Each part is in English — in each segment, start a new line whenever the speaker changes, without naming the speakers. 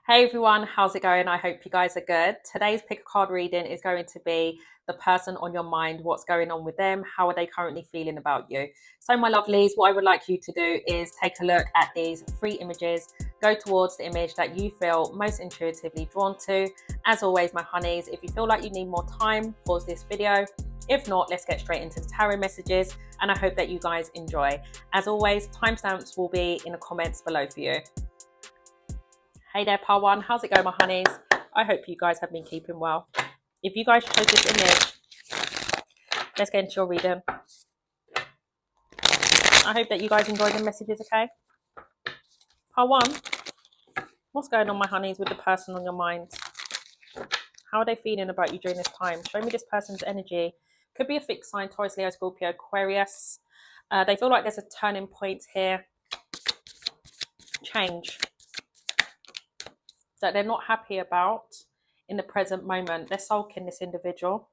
Hey everyone, how's it going? I hope you guys are good. Today's pick a card reading is going to be the person on your mind, what's going on with them, how are they currently feeling about you. So, my lovelies, what I would like you to do is take a look at these three images, go towards the image that you feel most intuitively drawn to. As always, my honeys, if you feel like you need more time, pause this video. If not, let's get straight into the tarot messages, and I hope that you guys enjoy. As always, timestamps will be in the comments below for you. Hey there, Par One. How's it going, my honeys? I hope you guys have been keeping well. If you guys chose this image, let's get into your reading. I hope that you guys enjoy the messages, okay? Par One, what's going on, my honeys, with the person on your mind? How are they feeling about you during this time? Show me this person's energy. Could be a fixed sign, Taurus, Leo, Scorpio, Aquarius. They feel like there's a turning point here. Change that they're not happy about in the present moment. They're sulking, this individual.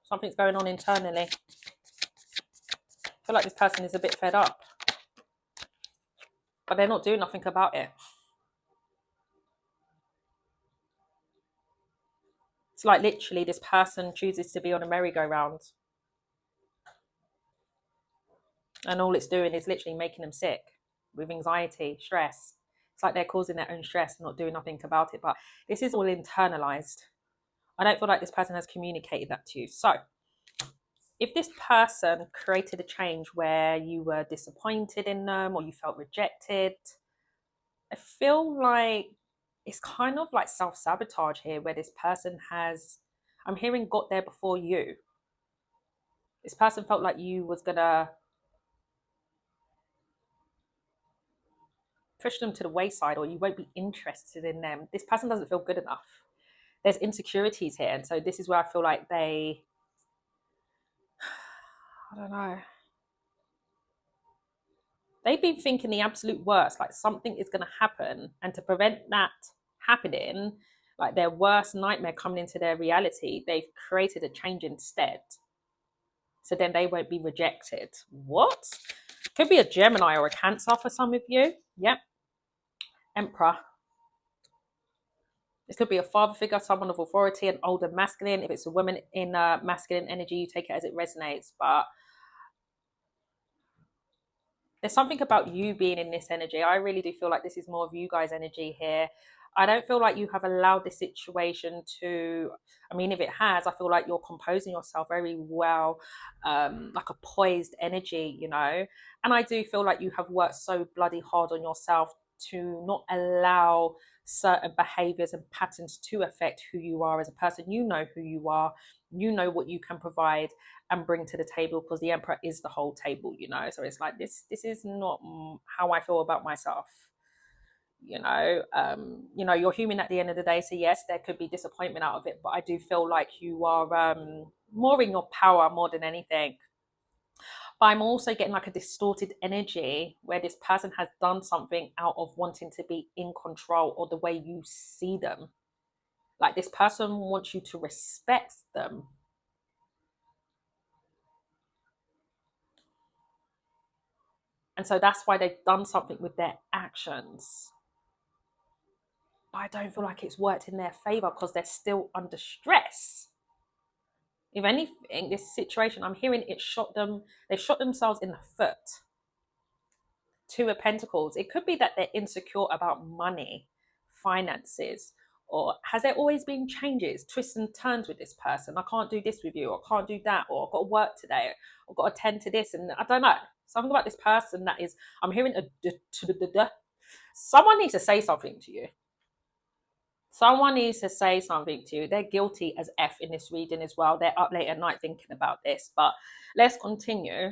Something's going on internally. I feel like this person is a bit fed up, but they're not doing nothing about it. It's like literally this person chooses to be on a merry-go-round, and all it's doing is literally making them sick with anxiety, stress. It's like they're causing their own stress and not doing nothing about it. But this is all internalized. I don't feel like this person has communicated that to you. So if this person created a change where you were disappointed in them or you felt rejected, I feel like it's kind of like self-sabotage here, where this person has, I'm hearing, got there before you. This person felt like you was gonna push them to the wayside, or you won't be interested in them. This person doesn't feel good enough. There's insecurities here, and so this is where I feel like I don't know, they've been thinking the absolute worst, like something is going to happen, and to prevent that happening, like their worst nightmare coming into their reality, they've created a change instead, so then they won't be rejected. What? Could be a Gemini or a Cancer for some of you. Yep. Emperor. This could be a father figure, someone of authority, an older masculine. If it's a woman in masculine energy, you take it as it resonates. But there's something about you being in this energy. I really do feel like this is more of you guys' energy here. I don't feel like you have allowed this situation to, I mean, if it has, I feel like you're composing yourself very well, like a poised energy, you know. And I do feel like you have worked so bloody hard on yourself to not allow certain behaviors and patterns to affect who you are as a person. You know who you are, you know what you can provide and bring to the table, because the Emperor is the whole table, you know. So it's like this is not how I feel about myself, you know. You're human at the end of the day, so yes, there could be disappointment out of it, but I do feel like you are more in your power more than anything. But I'm also getting like a distorted energy where this person has done something out of wanting to be in control, or the way you see them. Like this person wants you to respect them. And so that's why they've done something with their actions. But I don't feel like it's worked in their favor, because they're still under stress. If anything, this situation, I'm hearing it shot them, they've shot themselves in the foot. Two of Pentacles. It could be that they're insecure about money, finances, or has there always been changes, twists and turns with this person? I can't do this with you, or I can't do that, or I've got to work today, or I've got to attend to this, and I don't know. Something about this person that is, I'm hearing someone needs to say something to you. Someone needs to say something to you. They're guilty as F in this reading as well. They're up late at night thinking about this. But let's continue.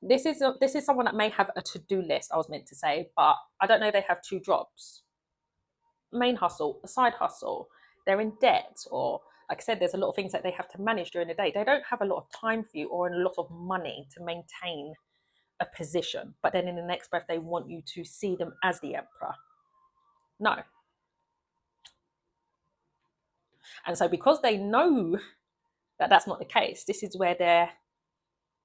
This is someone that may have a to-do list, I was meant to say, but I don't know, they have two jobs. Main hustle, a side hustle. They're in debt, or like I said, there's a lot of things that they have to manage during the day. They don't have a lot of time for you or a lot of money to maintain a position. But then in the next breath, they want you to see them as the Emperor. No. And so because they know that that's not the case, this is where they're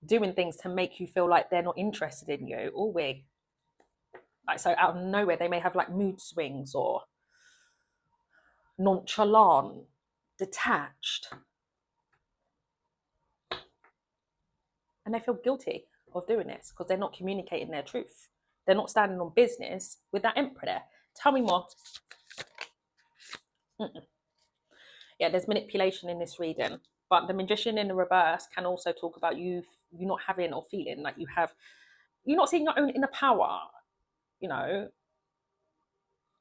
doing things to make you feel like they're not interested in you, or we. Like, so out of nowhere, they may have like mood swings or nonchalant, detached, and they feel guilty of doing this because they're not communicating their truth. They're not standing on business with that emperor there. Tell me more. Mm-mm. Yeah, there's manipulation in this reading, but the magician in the reverse can also talk about you not having or feeling like you're not seeing your own inner power. You know,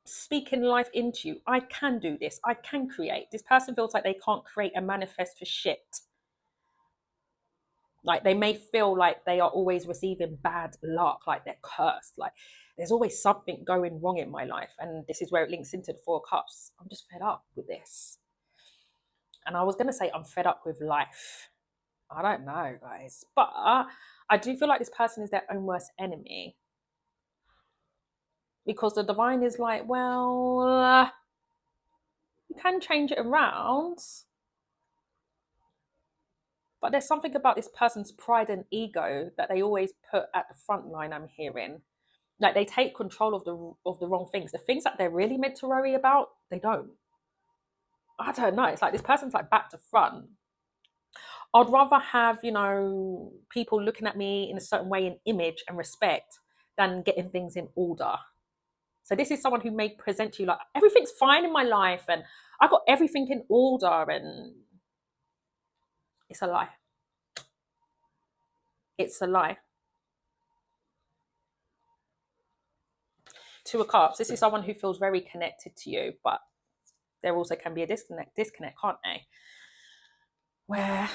speaking life into you. I can do this. I can create. This person feels like they can't create and manifest for shit. Like they may feel like they are always receiving bad luck, like they're cursed. Like there's always something going wrong in my life. And this is where it links into the Four of Cups. I'm just fed up with this. And I was going to say I'm fed up with life. I don't know, guys. But I do feel like this person is their own worst enemy. Because the divine is like, well, you can change it around. But there's something about this person's pride and ego that they always put at the front line, I'm hearing. Like they take control of the wrong things. The things that they're really meant to worry about, they don't. I don't know. It's like this person's like back to front. I'd rather have, people looking at me in a certain way in image and respect than getting things in order. So this is someone who may present to you like everything's fine in my life and I got everything in order, and it's a lie. It's a lie. Two of Cups. This is someone who feels very connected to you, but there also can be a disconnect, can't they? Where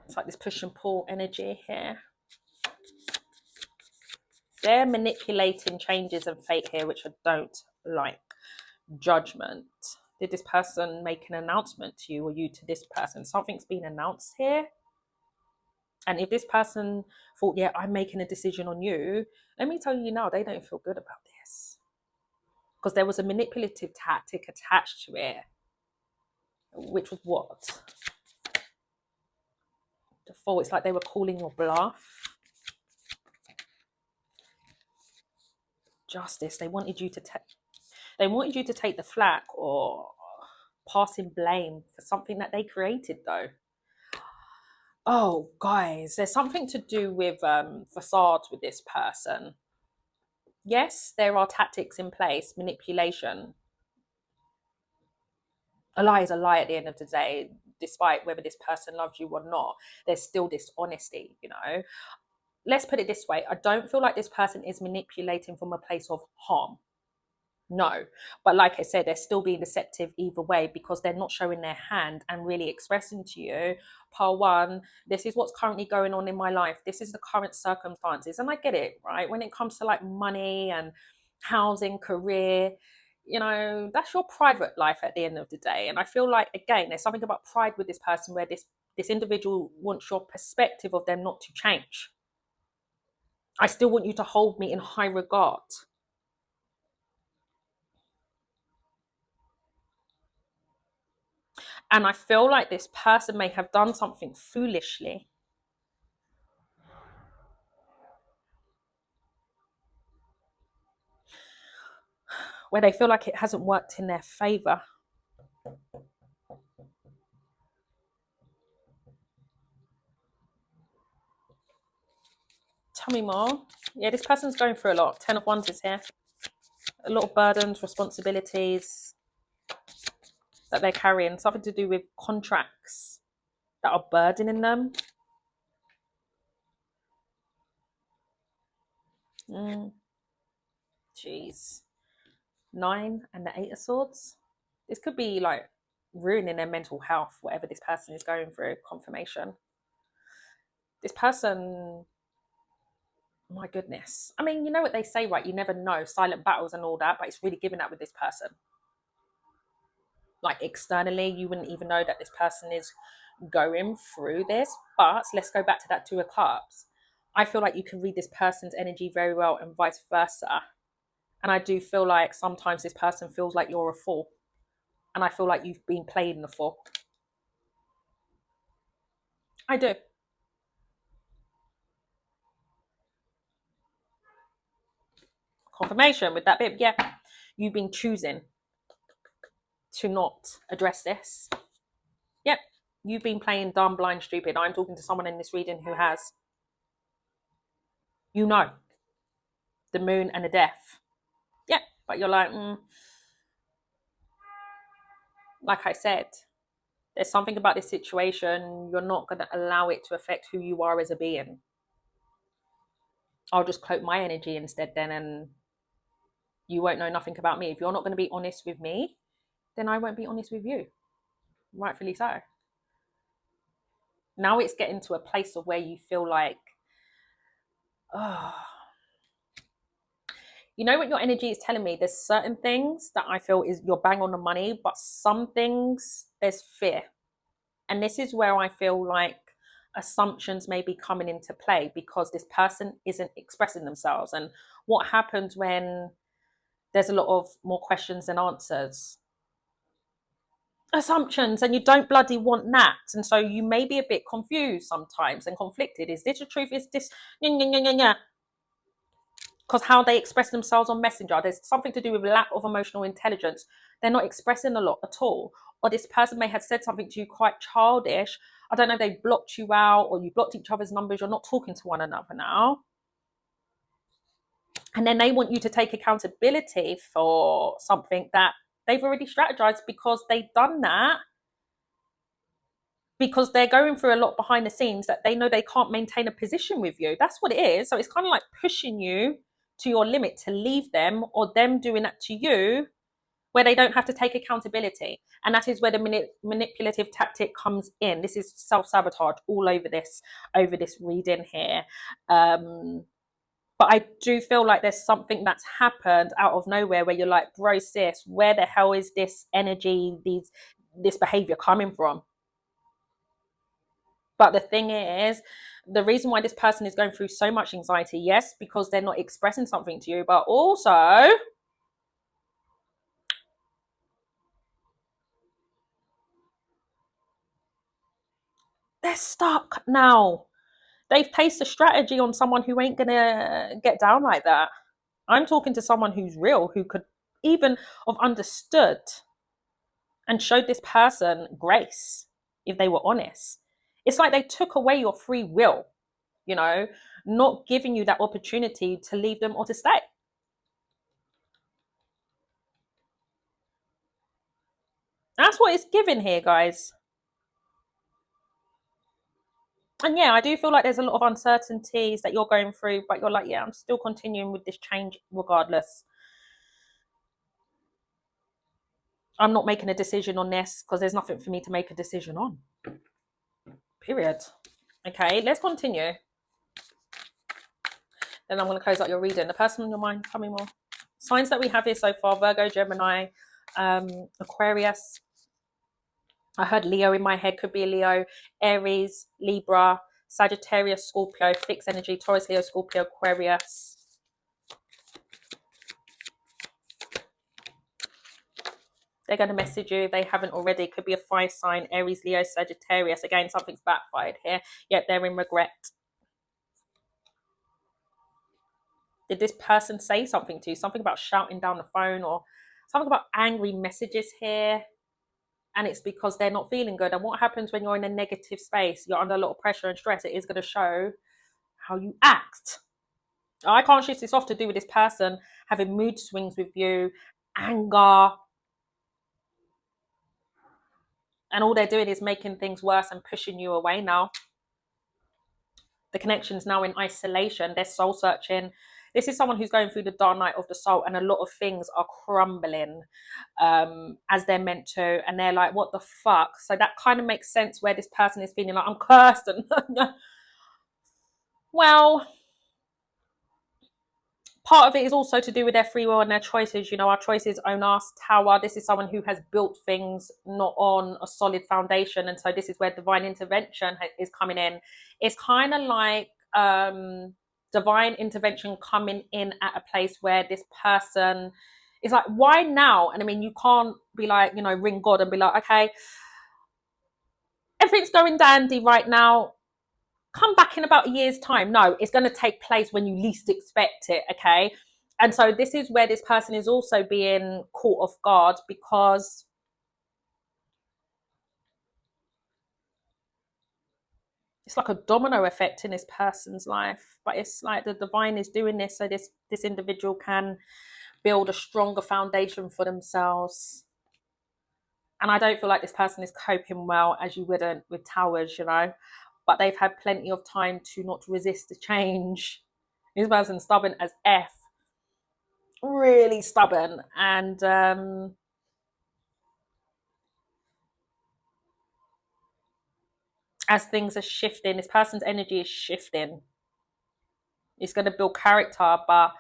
it's like this push and pull energy here. They're manipulating changes and fate here, which I don't like. Judgment. Did this person make an announcement to you or you to this person? Something's been announced here. And if this person thought, yeah, I'm making a decision on you, let me tell you now, they don't feel good about this. Because there was a manipulative tactic attached to it, which was what? The Fool. It's like they were calling your bluff. Justice. They wanted you to take the flak or passing blame for something that they created, though. Oh, guys, there's something to do with facades with this person. Yes, there are tactics in place, manipulation. A lie is a lie at the end of the day, despite whether this person loves you or not. There's still dishonesty, Let's put it this way. I don't feel like this person is manipulating from a place of harm. No. But like I said, they're still being deceptive either way because they're not showing their hand and really expressing to you, pile one, this is what's currently going on in my life. This is the current circumstances. And I get it, right? When it comes to like money and housing, career, that's your private life at the end of the day. And I feel like, again, there's something about pride with this person where this individual wants your perspective of them not to change. I still want you to hold me in high regard. And I feel like this person may have done something foolishly. Where they feel like it hasn't worked in their favor. Tell me more. Yeah, this person's going through a lot. 10 of Wands is here. A lot of burdens, responsibilities that they're carrying. Something to do with contracts that are burdening them. Jeez. 9 and the 8 of Swords. This could be like ruining their mental health, whatever this person is going through. Confirmation. This person, my goodness. I mean, you know what they say, right? You never know. Silent battles and all that, but it's really giving that with this person. Like externally, you wouldn't even know that this person is going through this. But let's go back to that Two of Cups. I feel like you can read this person's energy very well and vice versa. And I do feel like sometimes this person feels like you're a fool. And I feel like you've been playing the fool. I do. confirmation with that bit. Yeah, you've been choosing to not address this. Yep, you've been playing dumb, blind, stupid. I'm talking to someone in this reading who has, you know, the moon and the death. Yep, but you're like I said, there's something about this situation. You're not going to allow it to affect who you are as a being. I'll just cloak my energy instead then, and you won't know nothing about me. If you're not going to be honest with me, then I won't be honest with you. Rightfully so. Now it's getting to a place of where you feel like, oh, you know what your energy is telling me? There's certain things that I feel is you're bang on the money, but some things there's fear. And this is where I feel like assumptions may be coming into play because this person isn't expressing themselves. And what happens when there's a lot of more questions than answers? Assumptions, and you don't bloody want that. And so you may be a bit confused sometimes and conflicted. Is this the truth? Is this because how they express themselves on Messenger, there's something to do with lack of emotional intelligence. They're not expressing a lot at all. Or this person may have said something to you quite childish. I don't know if they blocked you out or you blocked each other's numbers. You're not talking to one another now. And then they want you to take accountability for something that they've already strategized because they've done that. Because they're going through a lot behind the scenes that they know they can't maintain a position with you. That's what it is. So it's kind of like pushing you to your limit to leave them, or them doing that to you where they don't have to take accountability. And that is where the manipulative tactic comes in. This is self-sabotage all over this reading here. But I do feel like there's something that's happened out of nowhere where you're like, bro, sis, where the hell is this energy, this behavior coming from? But the thing is, the reason why this person is going through so much anxiety, yes, because they're not expressing something to you, but also they're stuck now. They've placed a strategy on someone who ain't gonna get down like that. I'm talking to someone who's real, who could even have understood and showed this person grace if they were honest. It's like they took away your free will, you know, not giving you that opportunity to leave them or to stay. That's what it's given here, guys. And yeah, I do feel like there's a lot of uncertainties that you're going through, but you're like, yeah, I'm still continuing with this change regardless. I'm not making a decision on this because there's nothing for me to make a decision on. Period. Okay, let's continue. Then I'm going to close out your reading. The person on your mind, tell me more. Signs that we have here so far: Virgo, Gemini, Aquarius. I heard Leo in my head, could be a Leo, Aries, Libra, Sagittarius, Scorpio, fixed energy, Taurus, Leo, Scorpio, Aquarius. They're going to message you. They haven't already. Could be a fire sign, Aries, Leo, Sagittarius. Again, something's backfired here. Yep, they're in regret. Did this person say something to you? Something about shouting down the phone, or something about angry messages here. And it's because they're not feeling good. And what happens when you're in a negative space? You're under a lot of pressure and stress. It is going to show how you act. I can't shift this off to do with this person having mood swings with you, anger. And all they're doing is making things worse and pushing you away now. The connection's now in isolation. They're soul searching. This is someone who's going through the dark night of the soul, and a lot of things are crumbling as they're meant to. And they're like, what the fuck? So that kind of makes sense where this person is feeling like, I'm cursed. And well, part of it is also to do with their free will and their choices. You know, our choices own us. Tower, this is someone who has built things not on a solid foundation. And so this is where divine intervention is coming in. It's kind of like divine intervention coming in at a place where this person is like, why now? And I mean, you can't be like, you know, ring God and be like, okay, everything's going dandy right now. Come back in about a year's time. No, it's going to take place when you least expect it. Okay. And so this is where this person is also being caught off guard, because it's like a domino effect in this person's life. But it's like the divine is doing this so this individual can build a stronger foundation for themselves. And I don't feel like this person is coping well, as you wouldn't with towers, you know, but they've had plenty of time to not resist the change. This person's stubborn as F, really stubborn. And as things are shifting, this person's energy is shifting. It's going to build character, but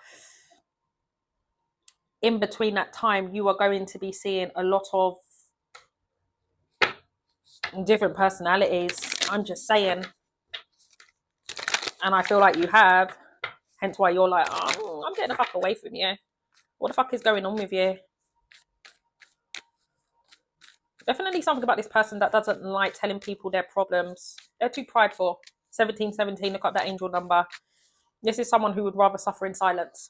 in between that time, you are going to be seeing a lot of different personalities. I'm just saying. And I feel like you have. Hence why you're like, oh, I'm getting the fuck away from you. What the fuck is going on with you? Definitely something about this person that doesn't like telling people their problems. They're too prideful. 1717, look up that angel number. This is someone who would rather suffer in silence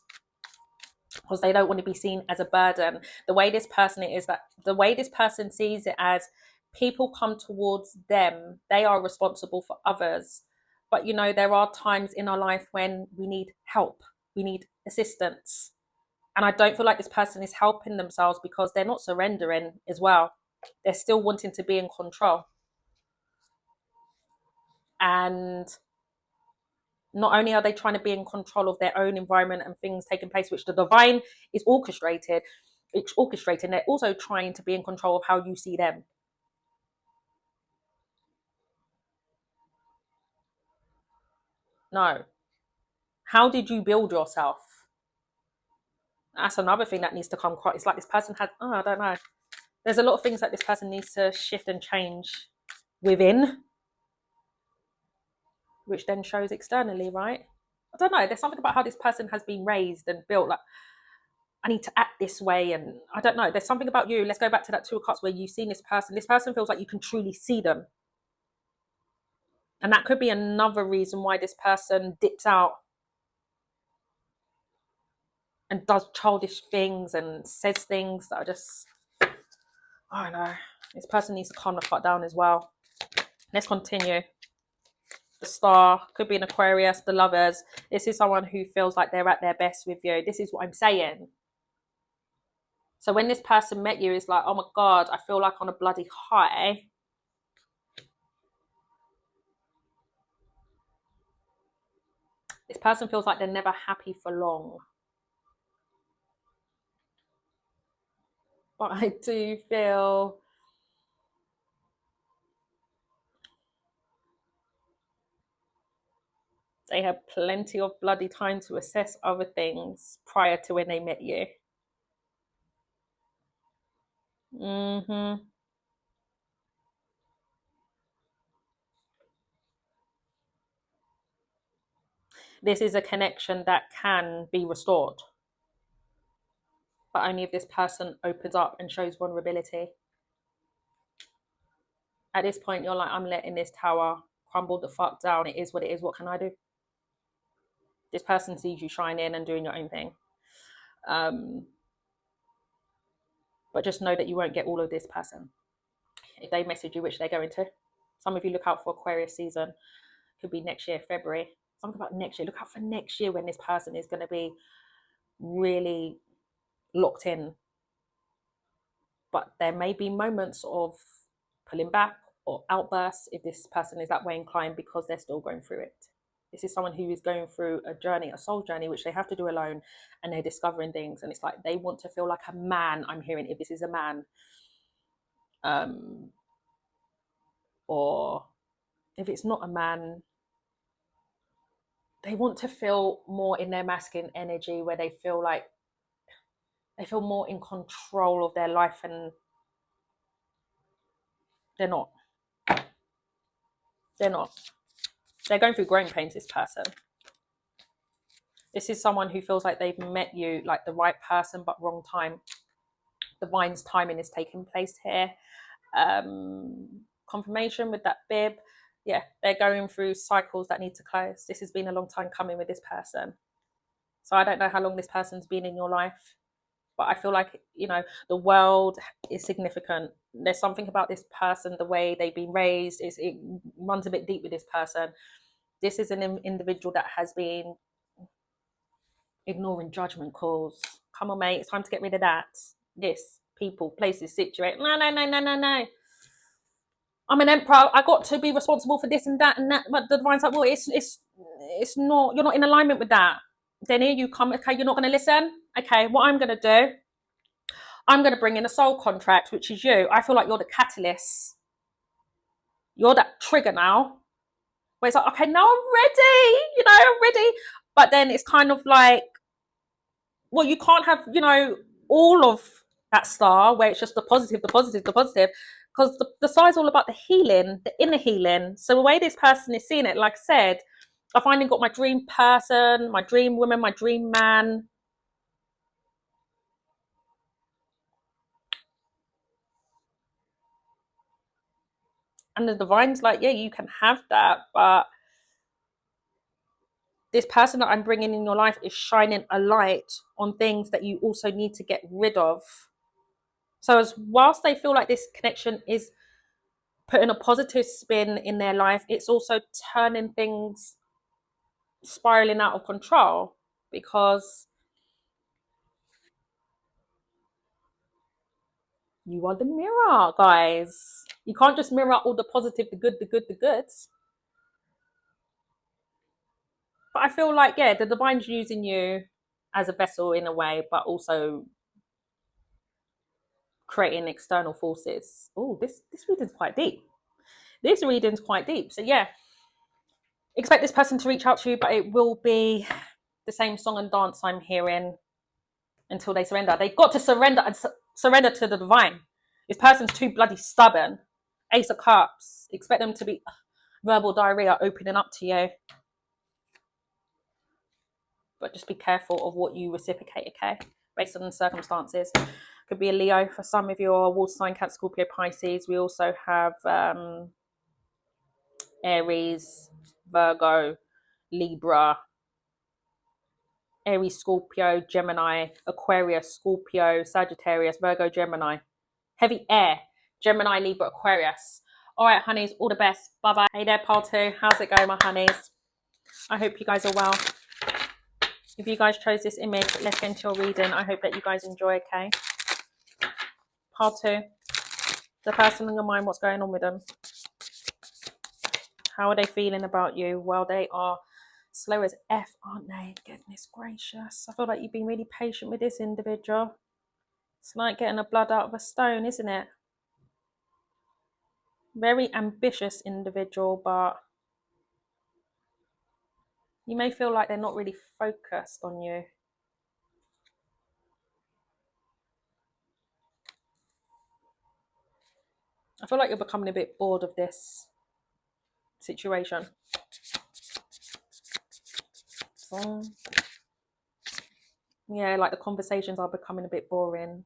because they don't want to be seen as a burden. The way this person sees it as people come towards them, they are responsible for others. But you know, there are times in our life when we need help, we need assistance. And I don't feel like this person is helping themselves because they're not surrendering as well. They're still wanting to be in control. And not only are they trying to be in control of their own environment and things taking place, which the divine is orchestrating, they're also trying to be in control of how you see them. No. How did you build yourself? That's another thing that needs to come across. It's like this person has, I don't know. There's a lot of things that this person needs to shift and change within, which then shows externally, right? I don't know. There's something about how this person has been raised and built. Like, I need to act this way, and I don't know. There's something about you. Let's go back to that Two of Cups where you've seen this person. This person feels like you can truly see them, and that could be another reason why this person dips out and does childish things and says things that are just, I don't know. This person needs to calm the fuck down as well. Let's continue. The Star could be an Aquarius, the Lovers. This is someone who feels like they're at their best with you. This is what I'm saying. So when this person met you, it's like, oh my God, I feel like on a bloody high. This person feels like they're never happy for long. But I do feel they had plenty of bloody time to assess other things prior to when they met you. Mm-hmm. This is a connection that can be restored, but only if this person opens up and shows vulnerability. At this point, you're like, I'm letting this tower crumble the fuck down. It is what it is. What can I do? This person sees you shining and doing your own thing. But just know that you won't get all of this person. If they message you, which they're going to, some of you look out for Aquarius season. Could be next year, February. Something about next year. Look out for next year when this person is going to be really locked in. But there may be moments of pulling back or outbursts if this person is that way inclined because they're still going through it. This is someone who is going through a journey, a soul journey, which they have to do alone, and they're discovering things. And it's like they want to feel like a man. I'm hearing, if this is a man, or if it's not a man, they want to feel more in their masculine energy, where they feel like they feel more in control of their life, and they're not. They're not. They're going through growing pains, this person. This is someone who feels like they've met you, like the right person, but wrong time. Divine's timing is taking place here. Confirmation with that bib. Yeah, they're going through cycles that need to close. This has been a long time coming with this person. So I don't know how long this person's been in your life, but I feel like, the world is significant. There's something about this person, the way they've been raised, it runs a bit deep with this person. This is an individual that has been ignoring judgment calls. Come on, mate, it's time to get rid of that. This, people, places, situation. No, no, no, no, no, no. I'm an emperor. I got to be responsible for this and that and that. But the divine's like, well, it's not. You're not in alignment with that. Then here you come. Okay, you're not going to listen. Okay, what I'm going to do, I'm going to bring in a soul contract, which is you. I feel like you're the catalyst. You're that trigger now. Where it's like, okay, now I'm ready. I'm ready. But then it's kind of like, well, you can't have, all of that star where it's just the positive, the positive, the positive. Because the star is all about the healing, the inner healing. So the way this person is seeing it, like I said, I finally got my dream person, my dream woman, my dream man. And the divine's like, yeah, you can have that, but this person that I'm bringing in your life is shining a light on things that you also need to get rid of. So whilst they feel like this connection is putting a positive spin in their life, it's also turning things spiraling out of control, because you are the mirror, guys. You can't just mirror all the positive, the good, the good, the goods. But I feel like, yeah, the divine's using you as a vessel in a way, but also creating external forces. Oh, this reading's quite deep. This reading's quite deep. So yeah, expect this person to reach out to you, but it will be the same song and dance I'm hearing until they surrender. They've got to surrender and surrender to the divine. This person's too bloody stubborn. Ace of Cups. Expect them to be verbal diarrhea opening up to you. But just be careful of what you reciprocate, okay? Based on the circumstances. Could be a Leo for some of you, or water sign, Cancer, Scorpio, Pisces. We also have Aries, Virgo, Libra, Aries, Scorpio, Gemini, Aquarius, Scorpio, Sagittarius, Virgo, Gemini. Heavy air, Gemini, Libra, Aquarius. All right, honeys, all the best. Bye-bye. Hey there, Pile 2. How's it going, my honeys? I hope you guys are well. If you guys chose this image, let's get into your reading. I hope that you guys enjoy, okay? Pile 2. The person on your mind, what's going on with them? How are they feeling about you? Well, they are slow as F, aren't they? Goodness gracious. I feel like you've been really patient with this individual. It's like getting the blood out of a stone, isn't it? Very ambitious individual, but you may feel like they're not really focused on you. I feel like you're becoming a bit bored of this situation. So, yeah, like the conversations are becoming a bit boring.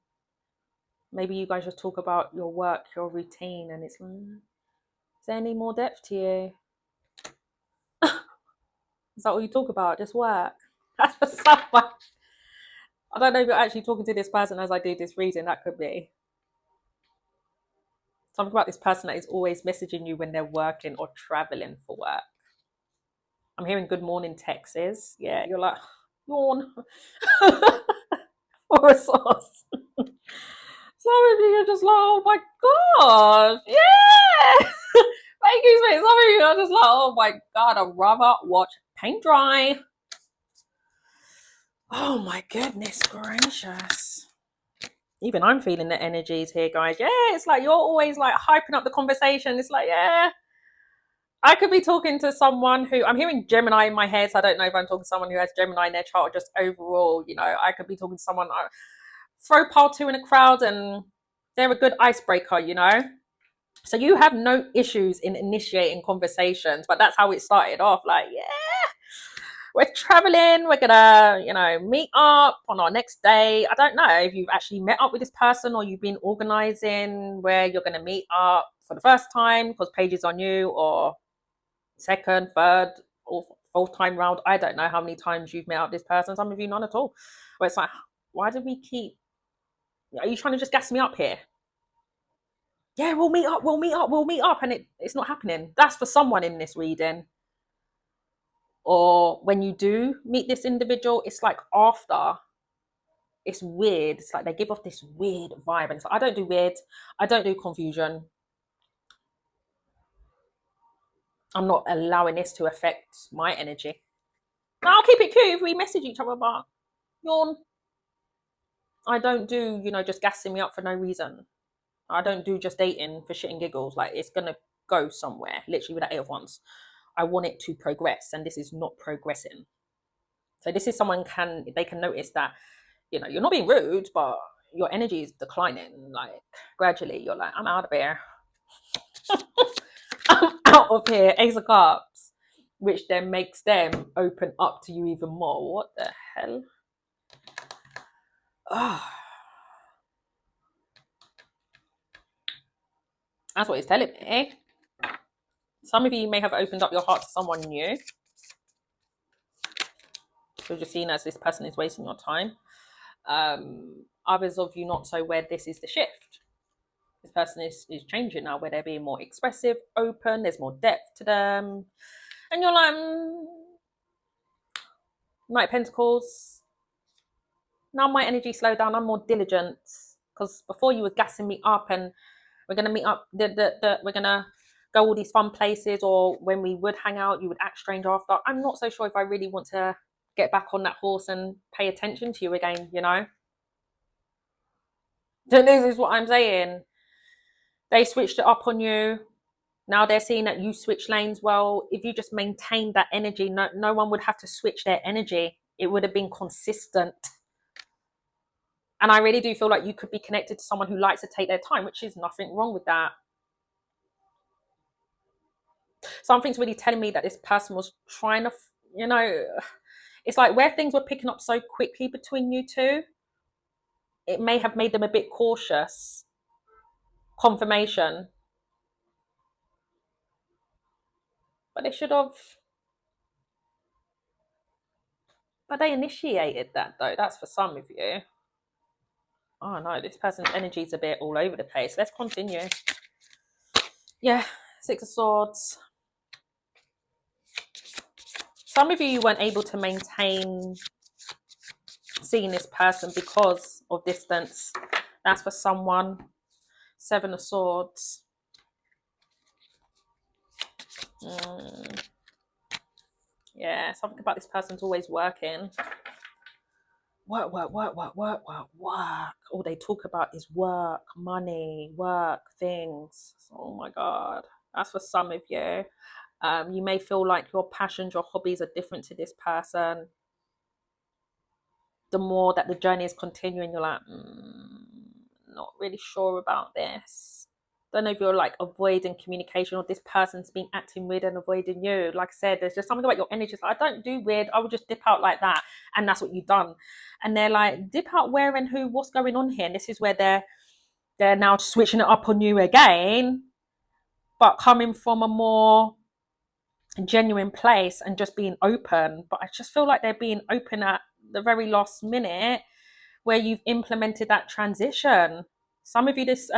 Maybe you guys just talk about your work, your routine, and it's like, is there any more depth to you? Is that all you talk about? Just work? That's for someone. I don't know if you're actually talking to this person as I do this reading. That could be. Something about this person that is always messaging you when they're working or traveling for work. I'm hearing good morning texts. Yeah, you're like, yawn. For a source. Some of you are just like, oh my god, yeah. Thank you, mate. Some of you are just like, oh my god, I'd rather watch paint dry. Oh my goodness gracious. Even I'm feeling the energies here, guys. Yeah, it's like you're always like hyping up the conversation. It's like, yeah, I could be talking to someone who, I'm hearing Gemini in my head, so I don't know if I'm talking to someone who has Gemini in their chart or just overall, I could be talking to someone, throw Pile 2 in a crowd and they're a good icebreaker, So you have no issues in initiating conversations, but that's how it started off. Like, yeah, we're traveling, we're gonna, meet up on our next day. I don't know if you've actually met up with this person or you've been organizing where you're gonna meet up for the first time because page is on you, or second, third, or fourth time round. I don't know how many times you've met up this person. Some of you none at all. Where it's like, why do we keep? Are you trying to just gas me up here? Yeah, we'll meet up. We'll meet up. We'll meet up, and it's not happening. That's for someone in this reading. Or when you do meet this individual, it's like after. It's weird. It's like they give off this weird vibe, and it's like, I don't do weird. I don't do confusion. I'm not allowing this to affect my energy. Now, I'll keep it cute if we message each other, but yawn. I don't do, just gassing me up for no reason. I don't do just dating for shit and giggles. Like, it's gonna go somewhere, literally with that 8 of Wands. I want it to progress, and this is not progressing. So this is someone they can notice that, you're not being rude, but your energy is declining. Like, gradually, you're like, I'm out of here. I'm out of here. Ace of Cups, which then makes them open up to you even more. What the hell? Oh. That's what it's telling me. Some of you may have opened up your heart to someone new. So just seeing as this person is wasting your time. Others of you not so aware this is the shift. This person is changing now, where they're being more expressive, open, there's more depth to them. And you're like, Knight of Pentacles. Now my energy slowed down, I'm more diligent. Because before you were gassing me up and we're going to meet up, we're going to go all these fun places, or when we would hang out, you would act strange after. I'm not so sure if I really want to get back on that horse and pay attention to you again, So this is what I'm saying. They switched it up on you. Now they're seeing that you switch lanes. Well, if you just maintained that energy, no one would have to switch their energy. It would have been consistent. And I really do feel like you could be connected to someone who likes to take their time, which is nothing wrong with that. Something's really telling me that this person was trying to, it's like where things were picking up so quickly between you two, it may have made them a bit cautious. Confirmation. But they should have. But they initiated that, though. That's for some of you. Oh, no, this person's energy is a bit all over the place. Let's continue. Yeah, Six of Swords. Some of you weren't able to maintain seeing this person because of distance. That's for someone. Seven of Swords. Yeah, something about this person's always working. Work. All they talk about is work, money, work, things. Oh my God. That's for some of you. You may feel like your passions, your hobbies are different to this person. The more that the journey is continuing, you're like, not really sure about this. Don't know if you're like avoiding communication, or this person's been acting weird and avoiding you. Like I said, there's just something about your energy. Like, I don't do weird. I would just dip out like that. And that's what you've done. And they're like, dip out where and who? What's going on here? And this is where they're now switching it up on you again, but coming from a more genuine place and just being open. But I just feel like they're being open at the very last minute, where you've implemented that transition. Some of you, this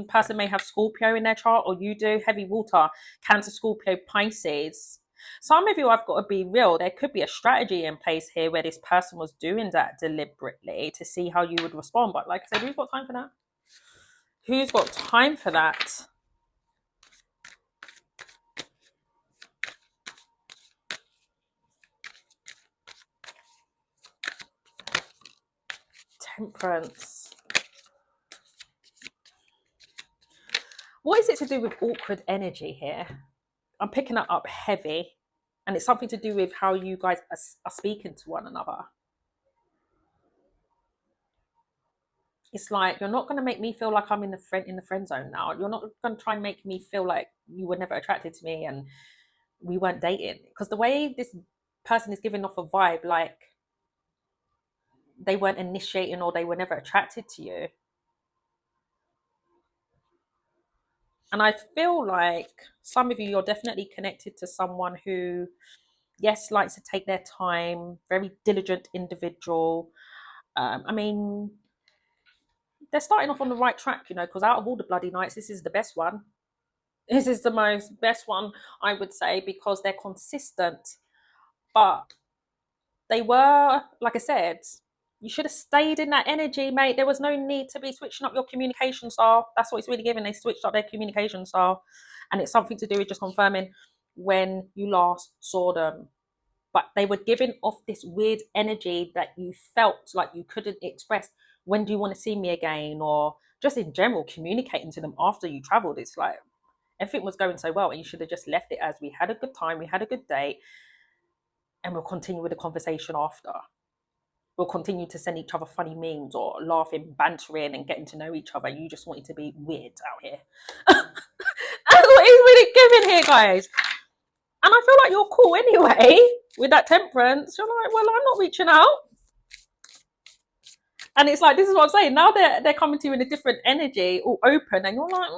person may have Scorpio in their chart, or you do. Heavy water, Cancer, Scorpio, Pisces. Some of you, I've got to be real, there could be a strategy in place here where this person was doing that deliberately to see how you would respond. But like I said, who's got time for that? Who's got time for that? Temperance. What is it to do with awkward energy here? I'm picking it up heavy, and it's something to do with how you guys are speaking to one another. It's like, you're not going to make me feel like I'm in the friend zone now. You're not going to try and make me feel like you were never attracted to me and we weren't dating. Because the way this person is giving off a vibe, like they weren't initiating or they were never attracted to you. And I feel like some of you, you're definitely connected to someone who Yes, likes to take their time, very diligent individual. I mean, they're starting off on the right track, you know, because out of all the bloody nights, this is the best one. This is the most best one, I would say, because they're consistent. But they were, like I said, you should have stayed in that energy, mate. There was no need to be switching up your communication style. That's what it's really giving. They switched up their communication style. And it's something to do with just confirming when you last saw them. But they were giving off this weird energy that you felt like you couldn't express. When do you want to see me again? Or just in general, communicating to them after you traveled. It's like everything was going so well, and you should have just left it as we had a good time, we had a good date, and we'll continue with the conversation after. We'll continue to send each other funny memes or laughing, bantering, and getting to know each other. You just wanted to be weird out here. That's what he's really giving here, guys. And I feel like you're cool anyway with that temperance. You're like, well, I'm not reaching out. And it's like, this is what I'm saying. Now they're coming to you in a different energy, all open, and you're like,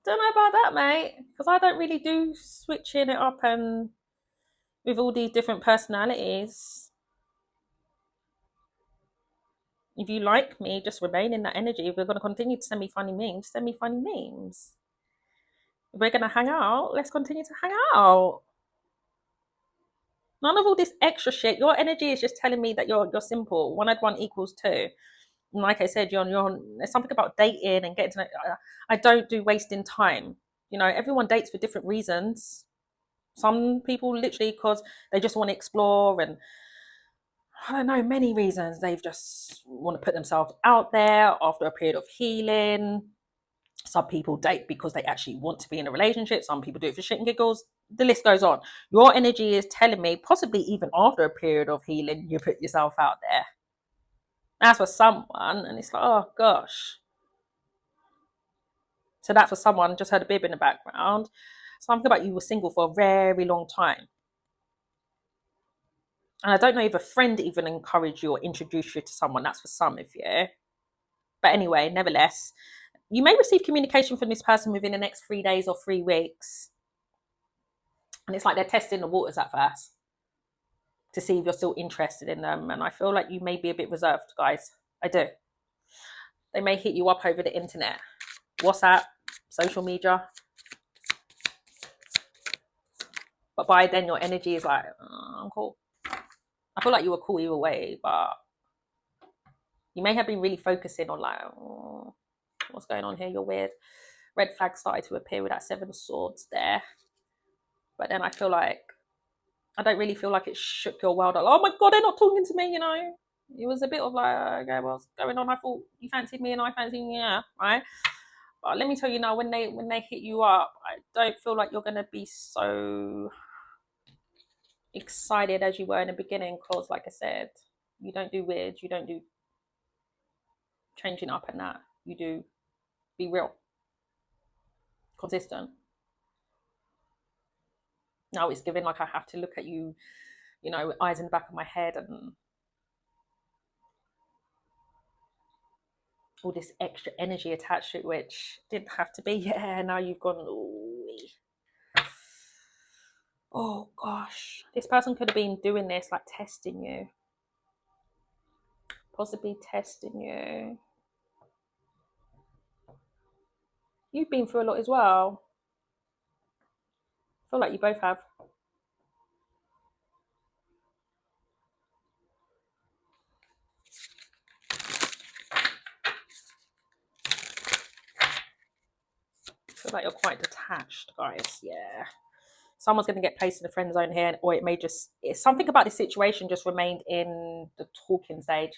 don't know about that, mate. Because I don't really do switching it up and with all these different personalities. If you like me, just remain in that energy. If we're going to continue to send me funny memes, send me funny memes. If we're going to hang out, let's continue to hang out. None of all this extra shit. Your energy is just telling me that you're simple. 1 + 1 = 2. And like I said, there's something about dating and getting to know. I don't do wasting time. You know, everyone dates for different reasons. Some people literally because they just want to explore, and I don't know, many reasons. They just want to put themselves out there after a period of healing. Some people date because they actually want to be in a relationship. Some people do it for shit and giggles. The list goes on. Your energy is telling me, possibly even after a period of healing, you put yourself out there. That's for someone, and it's like, oh gosh. So that for someone, just heard a bib in the background. Something about you were single for a very long time. And I don't know if a friend even encouraged you or introduced you to someone. That's for some of you. But anyway, nevertheless, you may receive communication from this person within the next 3 days or 3 weeks. And it's like they're testing the waters at first to see if you're still interested in them. And I feel like you may be a bit reserved, guys. I do. They may hit you up over the internet, WhatsApp, social media. But by then your energy is like, I'm cool. I feel like you were cool either way, but you may have been really focusing on like, what's going on here? You're weird. Red flag started to appear with that 7 of Swords there. But then I feel like, I don't really feel like it shook your world. Like, oh my God, they're not talking to me, you know? It was a bit of like, okay, what's going on? I thought you fancied me and I fancied you, yeah, right? But let me tell you now, when they hit you up, I don't feel like you're going to be so excited as you were in the beginning, because like I said, you don't do weird, you don't do changing up and that. You do be real, consistent. Now it's giving like I have to look at you, you know, with eyes in the back of my head and all this extra energy attached to it, which didn't have to be. Yeah, now you've gone, ooh. Oh gosh, this person could have been doing this, like testing you, possibly testing you. You've been through a lot as well. I feel like you both have. I feel like you're quite detached, guys. Yeah. Someone's going to get placed in the friend zone here, or it may just, it's something about this situation just remained in the talking stage.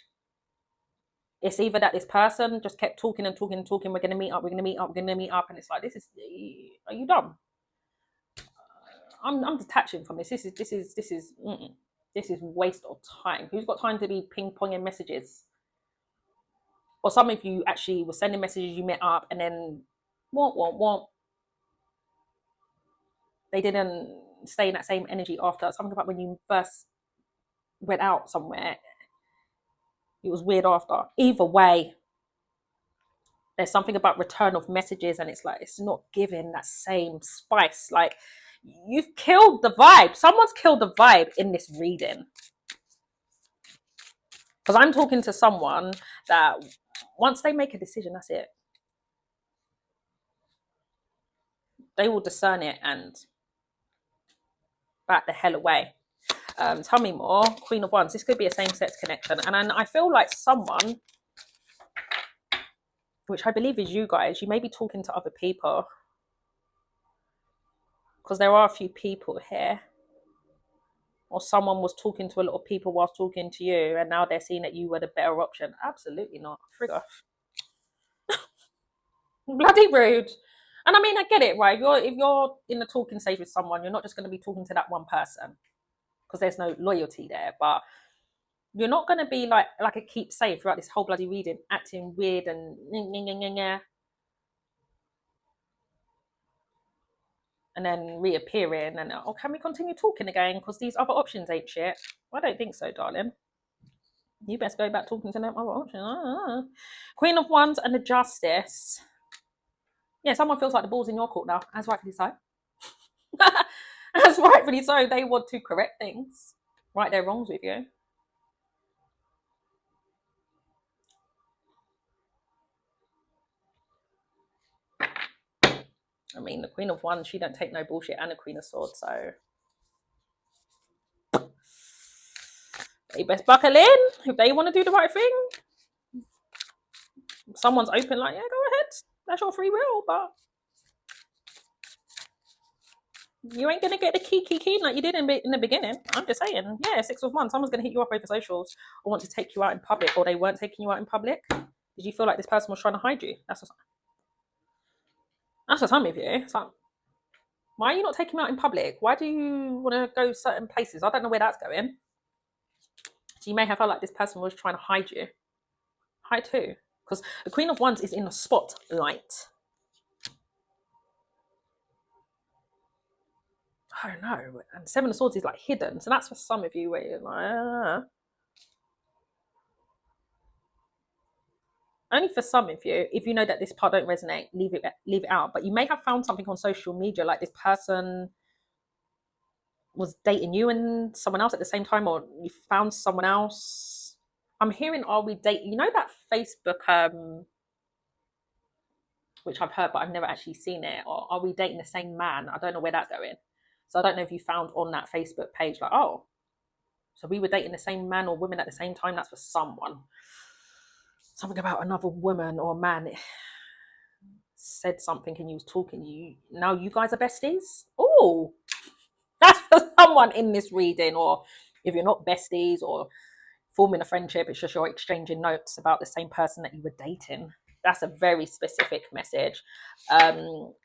It's either that this person just kept talking and talking and talking, we're going to meet up, we're going to meet up, we're going to meet up, and it's like, this is, are you dumb? I'm detaching from this. This is waste of time. Who's got time to be ping-ponging messages? Or some of you actually were sending messages, you met up, and then what? They didn't stay in that same energy after. Something about when you first went out somewhere, it was weird after. Either way, there's something about return of messages, and it's like, it's not giving that same spice. Like, You've killed the vibe. Someone's killed the vibe in this reading. Because I'm talking to someone that once they make a decision, that's it. They will discern it and back the hell away. Tell me more. Queen of Wands. This could be a same-sex connection. And I feel like someone, which I believe is you guys, you may be talking to other people. Because there are a few people here. Or someone was talking to a lot of people whilst talking to you, and now they're seeing that you were the better option. Absolutely not. Frig off. Bloody rude. And I mean, I get it, right? If you're in the talking stage with someone, you're not just going to be talking to that one person because there's no loyalty there. But you're not going to be like a keepsake throughout this whole bloody reading, acting weird and then reappearing and, oh, can we continue talking again? Because these other options ain't shit. I don't think so, darling. You best go back talking to them other options. Queen of Wands and the Justice. Yeah, someone feels like the ball's in your court now, as rightfully so. As rightfully so. They want to correct things, right their wrongs with you. I mean, the Queen of Wands, she don't take no bullshit, and the Queen of Swords, so they best buckle in if they want to do the right thing. Someone's open, like, yeah, go ahead. That's your free will, but you ain't gonna get the key like you did in the beginning. I'm just saying, yeah, 6 of Wands. Someone's gonna hit you up over socials or want to take you out in public, or they weren't taking you out in public. Did you feel like this person was trying to hide you? That's the time of you. It's like, why are you not taking me out in public? Why do you want to go certain places? I don't know where that's going. So you may have felt like this person was trying to hide you. Hide who? Because the Queen of Wands is in the spotlight. I don't know. And 7 of Swords is like hidden. So that's for some of you where you're like, Only for some of you. If you know that this part don't resonate, leave it out. But you may have found something on social media, like this person was dating you and someone else at the same time, or you found someone else. I'm hearing, are we dating? You know that Facebook, which I've heard, but I've never actually seen it. Or are we dating the same man? I don't know where that's going. So I don't know if you found on that Facebook page, like, oh, so we were dating the same man or woman at the same time. That's for someone. Something about another woman or man said something and you was talking. Now you guys are besties. Oh, that's for someone in this reading. Or if you're not besties or forming a friendship, it's just you're exchanging notes about the same person that you were dating. That's a very specific message.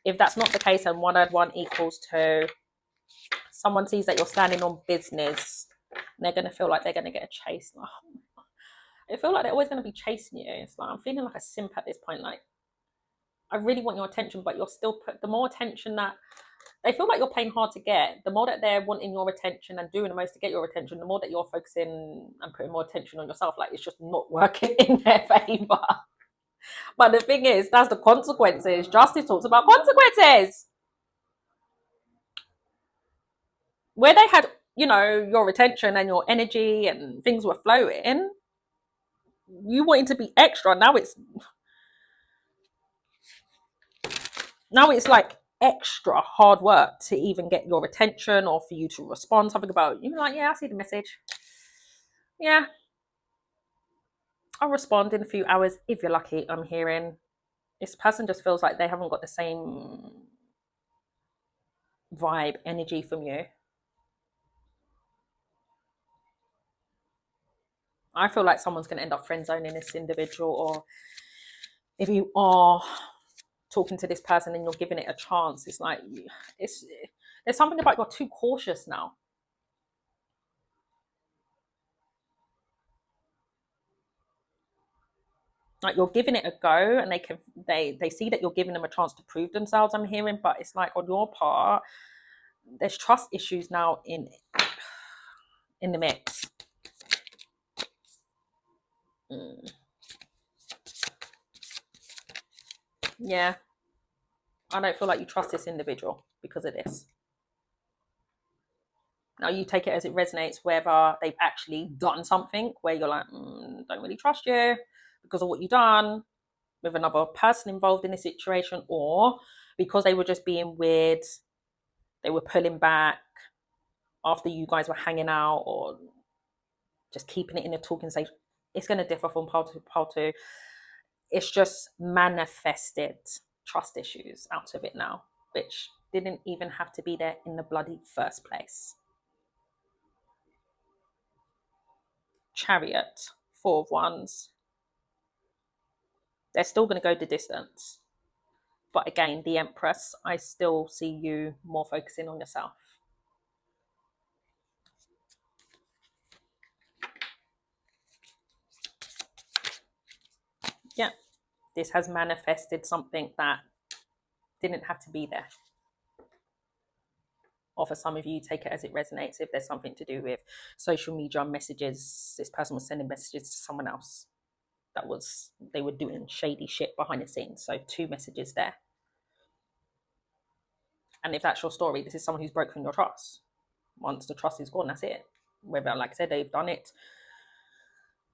If that's not the case, and 1 + 1 = 2, someone sees that you're standing on business, and they're going to feel like they're going to get a chase. I feel like they're always going to be chasing you. It's like I'm feeling like a simp at this point. Like, I really want your attention, but you're still the more attention that they feel like you're playing hard to get, the more that they're wanting your attention and doing the most to get your attention, the more that you're focusing and putting more attention on yourself. Like, it's just not working in their favor. But the thing is, that's the consequences. Justice talks about consequences. Where they had, your attention and your energy and things were flowing, you wanting to be extra. Now it's like extra hard work to even get your attention or for you to respond. Something about, you're like, yeah, I see the message. Yeah, I'll respond in a few hours if you're lucky. I'm hearing this person just feels like they haven't got the same vibe, energy from you. I feel like someone's going to end up friend zoning this individual, or if you are talking to this person and you're giving it a chance, it's like there's something about you're too cautious now. Like, you're giving it a go, and they see that you're giving them a chance to prove themselves. I'm hearing, but it's like on your part, there's trust issues now in the mix. Yeah, I don't feel like you trust this individual because of this. Now you take it as it resonates, whether they've actually done something where you're like, don't really trust you because of what you've done with another person involved in the situation, or because they were just being weird, they were pulling back after you guys were hanging out, or just keeping it in a talking stage. It's going to differ from pile to pile two. It's just manifested trust issues out of it now, which didn't even have to be there in the bloody first place. Chariot, 4 of Wands. They're still going to go the distance. But again, the Empress, I still see you more focusing on yourself. Yeah, this has manifested something that didn't have to be there. Or for some of you, take it as it resonates. If there's something to do with social media messages, this person was sending messages to someone else. They were doing shady shit behind the scenes. So 2 messages there. And if that's your story, this is someone who's broken your trust. Once the trust is gone, that's it. Whether, like I said, they've done it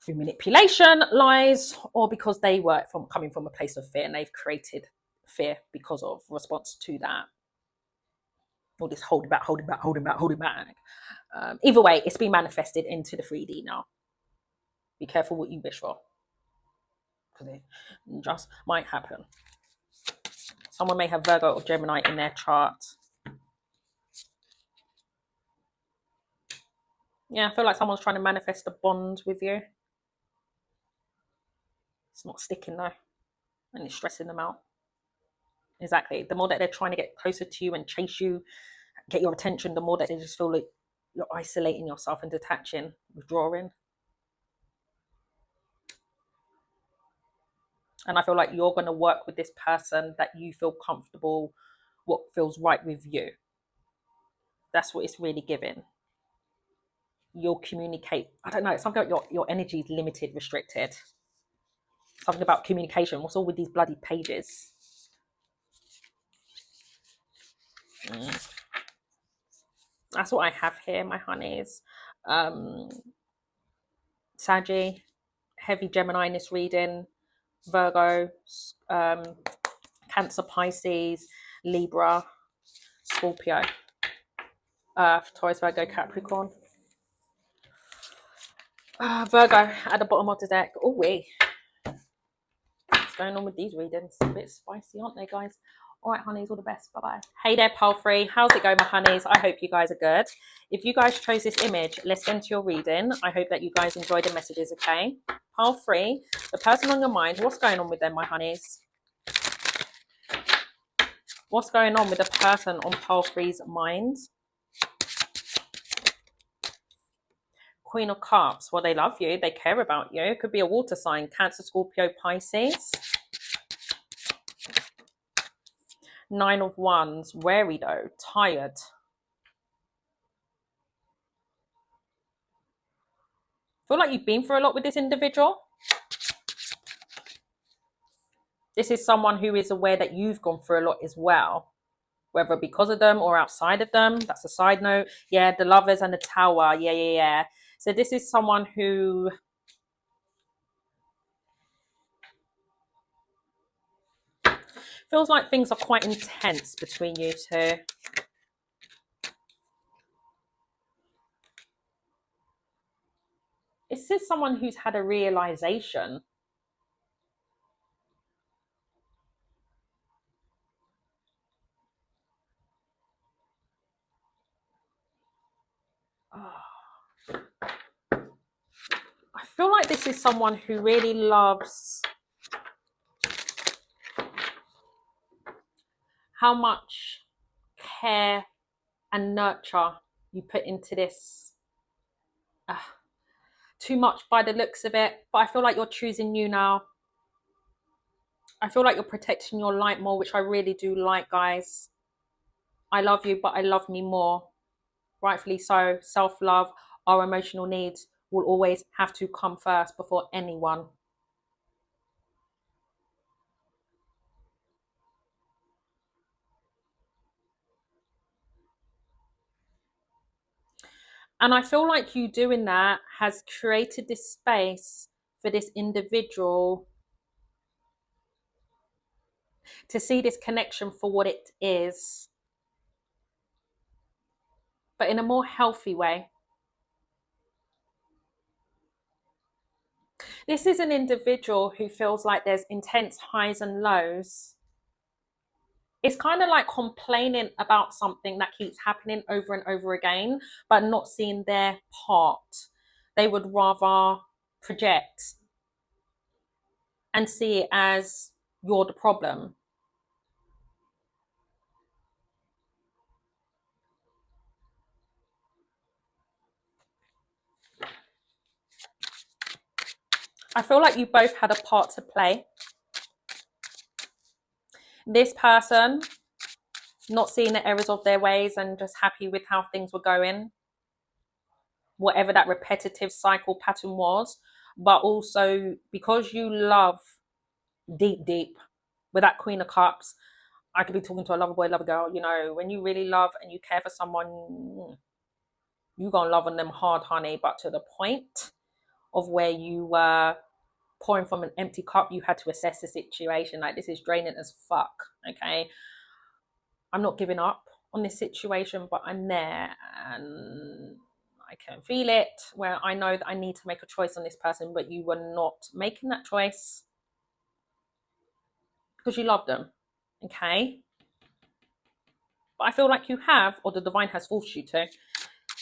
through manipulation, lies, or because they were coming from a place of fear and they've created fear because of response to that. All this holding back. Either way, it's been manifested into the 3D now. Be careful what you wish for, because it just might happen. Someone may have Virgo or Gemini in their chart. Yeah, I feel like someone's trying to manifest a bond with you. It's not sticking though, and it's stressing them out. Exactly. The more that they're trying to get closer to you and chase you, get your attention, the more that they just feel like you're isolating yourself and detaching, withdrawing. And I feel like you're going to work with this person that you feel comfortable, what feels right with you. That's what it's really giving. You'll communicate. I don't know. It's something like your energy is limited, restricted. Something about communication. What's all with these bloody pages? That's what I have here, my honeys. Saggy, heavy Gemini in this reading, Virgo, Cancer, Pisces, Libra, Scorpio, Earth, Taurus, Virgo, Capricorn. Virgo at the bottom of the deck. Oh, wait. What's going on with these readings? A bit spicy, aren't they, guys? All right, honeys, all the best. Bye-bye. Hey there, pal free. How's it going, my honeys? I hope you guys are good. If you guys chose this image, let's get into your reading. I hope that you guys enjoy the messages, okay? Pal free, the person on your mind, what's going on with them, my honeys? What's going on with the person on pal free's mind? Queen of Cups. Well, they love you. They care about you. It could be a water sign. Cancer, Scorpio, Pisces. 9 of Wands. Wary though. Tired. Feel like you've been through a lot with this individual. This is someone who is aware that you've gone through a lot as well. Whether because of them or outside of them. That's a side note. Yeah, the Lovers and the Tower. Yeah. So this is someone who... feels like things are quite intense between you two. This is someone who's had a realization. I feel like this is someone who really loves how much care and nurture you put into this. Too much by the looks of it, but I feel like you're choosing you now. I feel like you're protecting your light more, which I really do like, guys. I love you, but I love me more. Rightfully so. Self-love, our emotional needs will always have to come first before anyone. And I feel like you doing that has created this space for this individual to see this connection for what it is, but in a more healthy way. This is an individual who feels like there's intense highs and lows. It's kind of like complaining about something that keeps happening over and over again, but not seeing their part. They would rather project and see it as you're the problem. I feel like you both had a part to play. This person not seeing the errors of their ways and just happy with how things were going, whatever that repetitive cycle pattern was. But also because you love deep with that Queen of Cups, I could be talking to a lover boy, lover girl. You know, when you really love and you care for someone, you gonna love on them hard, honey. But to the point of where you were pouring from an empty cup, you had to assess the situation. Like, this is draining as fuck. Okay, I'm not giving up on this situation, but I'm there and I can feel it, where I know that I need to make a choice on this person, but you were not making that choice because you love them. Okay, but I feel like you have, or the divine has forced you to.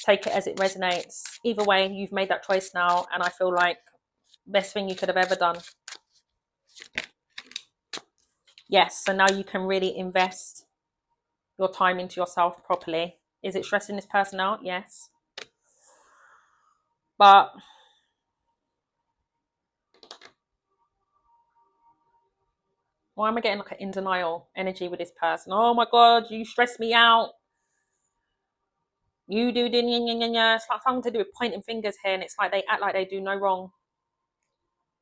Take it as it resonates. Either way, you've made that choice now, and I feel like best thing you could have ever done. Yes, so now you can really invest your time into yourself properly. Is it stressing this person out? Yes. But why am I getting like an in denial energy with this person? Oh my God, you stress me out. You do, it's like something to do with pointing fingers here, and it's like they act like they do no wrong.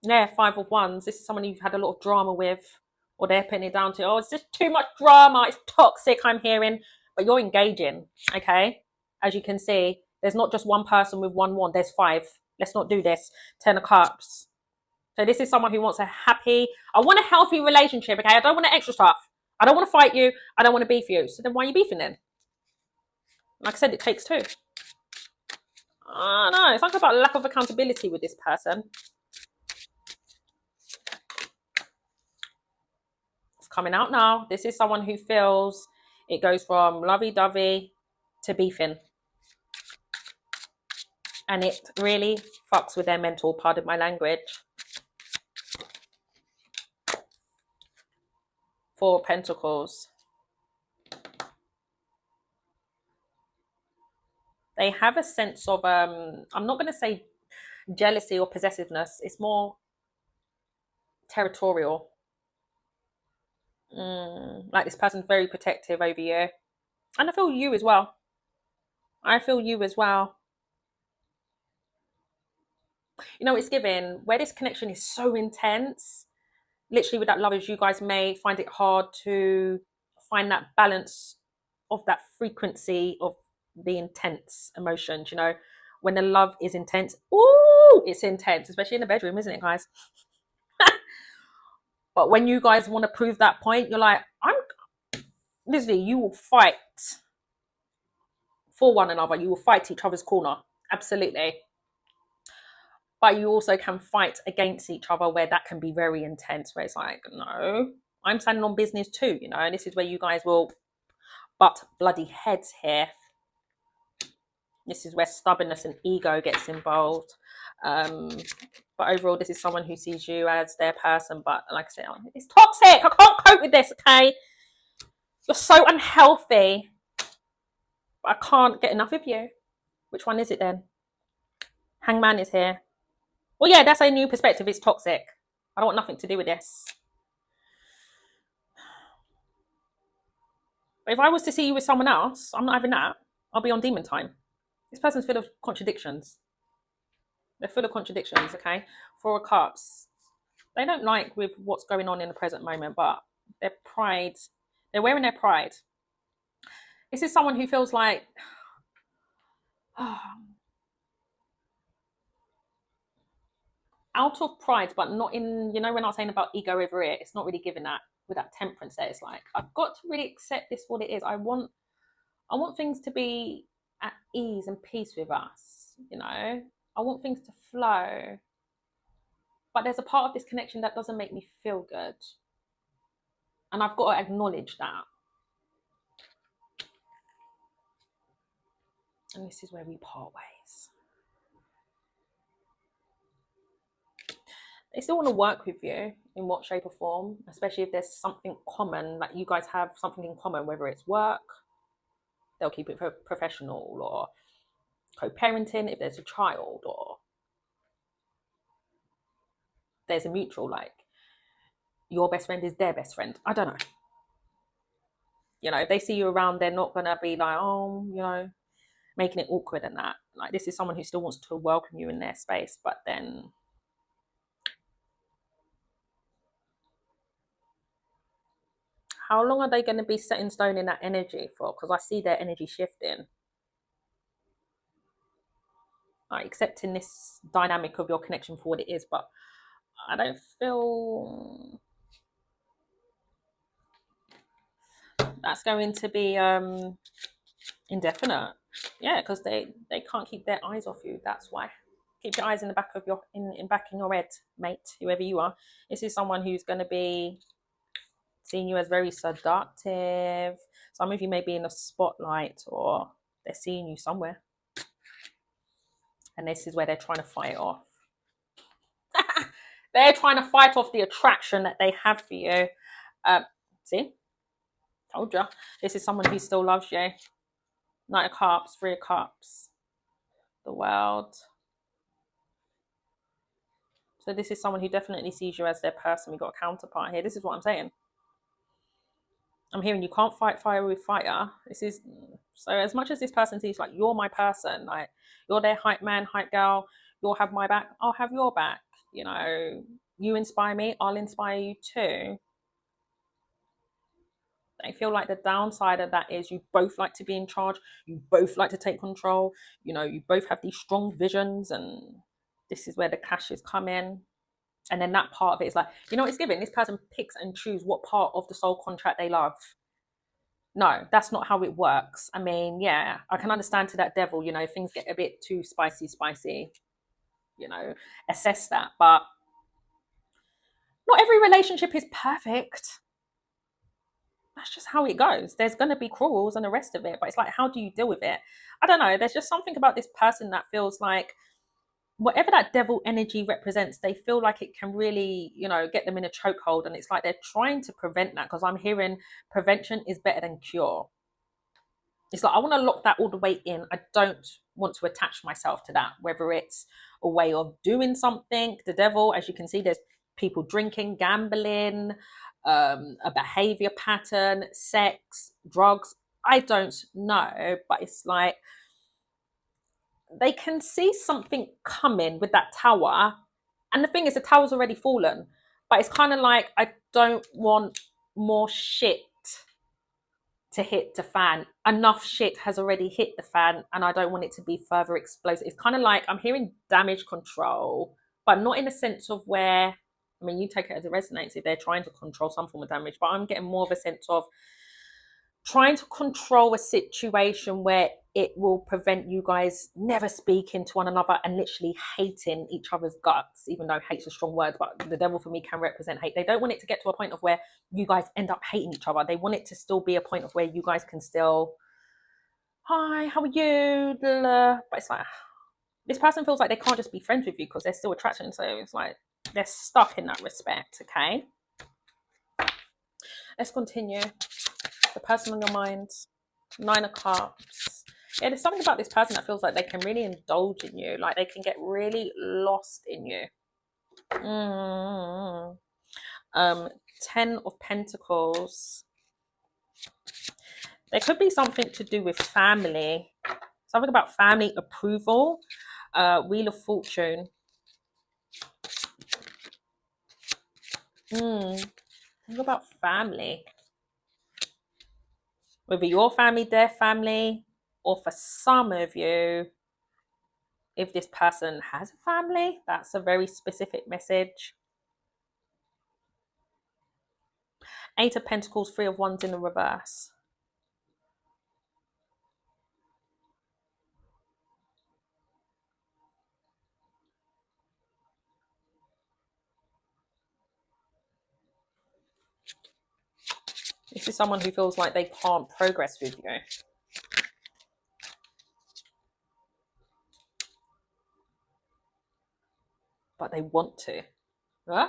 Yeah, 5 of Wands. This is someone you've had a lot of drama with, or they're putting it down to, oh, it's just too much drama. It's toxic, I'm hearing. But you're engaging, okay? As you can see, there's not just one person with one wand, there's 5. Let's not do this. 10 of Cups. So this is someone who wants a happy, I want a healthy relationship, okay? I don't want extra stuff. I don't want to fight you. I don't want to beef you. So then why are you beefing then? Like I said, it takes 2. I don't know. It's like about lack of accountability with this person. It's coming out now. This is someone who feels it goes from lovey-dovey to beefing. And it really fucks with their mental, pardon my language. 4 of Pentacles. They have a sense of, I'm not going to say jealousy or possessiveness. It's more territorial. Like this person's very protective over you. And I feel you as well. I feel you as well. You know, it's given where this connection is so intense. Literally with that lovers, you guys may find it hard to find that balance of that frequency of the intense emotions, you know, when the love is intense. Ooh, it's intense, especially in the bedroom, isn't it, guys? But when you guys want to prove that point, you're like, I'm literally, you will fight for one another. You will fight each other's corner. Absolutely. But you also can fight against each other where that can be very intense, where it's like, no, I'm standing on business too, you know, and this is where you guys will butt bloody heads here. This is where stubbornness and ego gets involved. But overall, this is someone who sees you as their person. But like I said, it's toxic. I can't cope with this, okay? You're so unhealthy. But I can't get enough of you. Which one is it then? Hangman is here. Well, yeah, that's a new perspective. It's toxic. I don't want nothing to do with this. But if I was to see you with someone else, I'm not having that. I'll be on demon time. This person's full of contradictions. They're full of contradictions, okay? 4 of Cups. They don't like with what's going on in the present moment, but their pride, they're wearing their pride. This is someone who feels like, out of pride, but not in, you know, when I was saying about ego over it, it's not really given that with that temperance there. It's like, I've got to really accept this for what it is. I want things to be at ease and peace with us, you know. I want things to flow. But there's a part of this connection that doesn't make me feel good. And I've got to acknowledge that. And this is where we part ways. They still want to work with you in what shape or form, especially if there's something common, like you guys have something in common, whether it's work, they'll keep it professional, or co-parenting if there's a child, or there's a mutual, like your best friend is their best friend. I don't know. You know, if they see you around, they're not going to be like, oh, you know, making it awkward and that. Like, this is someone who still wants to welcome you in their space, but then how long are they going to be set in stone in that energy for? Because I see their energy shifting. Like, accepting this dynamic of your connection for what it is, but I don't feel that's going to be indefinite. Yeah, because they can't keep their eyes off you. That's why. Keep your eyes in the back of your in back in your head, mate, whoever you are. This is someone who's going to be seeing you as very seductive. Some of you may be in a spotlight, or they're seeing you somewhere, and this is where they're trying to fight off. They're trying to fight off the attraction that they have for you. See, told you. This is someone who still loves you. Knight of Cups, Three of Cups, the World. So this is someone who definitely sees you as their person. We've got a counterpart here. This is what I'm saying. I'm hearing you can't fight fire with fire. This is, so as much as this person sees like you're my person, like you're their hype man, hype girl, you'll have my back, I'll have your back. You know, you inspire me, I'll inspire you too. I feel like the downside of that is you both like to be in charge, you both like to take control, you know, you both have these strong visions, and this is where the clashes come in. And then that part of it is like, you know, it's given. This person picks and chooses what part of the soul contract they love. No, that's not how it works. I mean, yeah, I can understand to that devil, you know, things get a bit too spicy, you know, assess that. But not every relationship is perfect. That's just how it goes. There's going to be cruels and the rest of it. But it's like, how do you deal with it? I don't know. There's just something about this person that feels like whatever that devil energy represents, they feel like it can really, you know, get them in a chokehold. And it's like they're trying to prevent that, because I'm hearing prevention is better than cure. It's like, I want to lock that all the way in. I don't want to attach myself to that, whether it's a way of doing something. The devil, as you can see, there's people drinking, gambling, a behavior pattern, sex, drugs. I don't know, but it's like they can see something coming with that tower. And the thing is, the tower's already fallen, but it's kind of like, I don't want more shit to hit the fan. Enough shit has already hit the fan, and I don't want it to be further explosive. It's kind of like I'm hearing damage control, but not in a sense of where, I mean, you take it as it resonates if they're trying to control some form of damage, but I'm getting more of a sense of trying to control a situation where it will prevent you guys never speaking to one another and literally hating each other's guts, even though hate's a strong word, but the devil for me can represent hate. They don't want it to get to a point of where you guys end up hating each other. They want it to still be a point of where you guys can still, hi, how are you? But it's like, this person feels like they can't just be friends with you because there's still attraction. So it's like they're stuck in that respect, okay? Let's continue. The person on your mind, Nine of Cups. Yeah, there's something about this person that feels like they can really indulge in you, like they can get really lost in you. 10 of Pentacles. There could be something to do with family, something about family approval. Wheel of Fortune. Think about family. Whether your family, their family, or for some of you, If this person has a family, that's a very specific message. Eight of Pentacles, Three of Wands in the reverse. This is someone who feels like they can't progress with you. But they want to. Huh?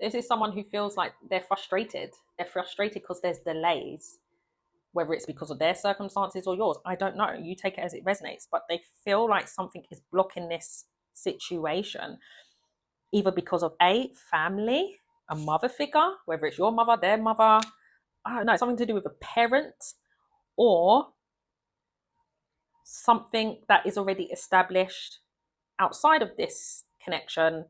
This is someone who feels like they're frustrated. They're frustrated because there's delays, whether it's because of their circumstances or yours. I don't know. You take it as it resonates. But they feel like something is blocking this situation, either because of a family, a mother figure, whether it's your mother, their mother, I don't know, something to do with a parent, or something that is already established outside of this connection,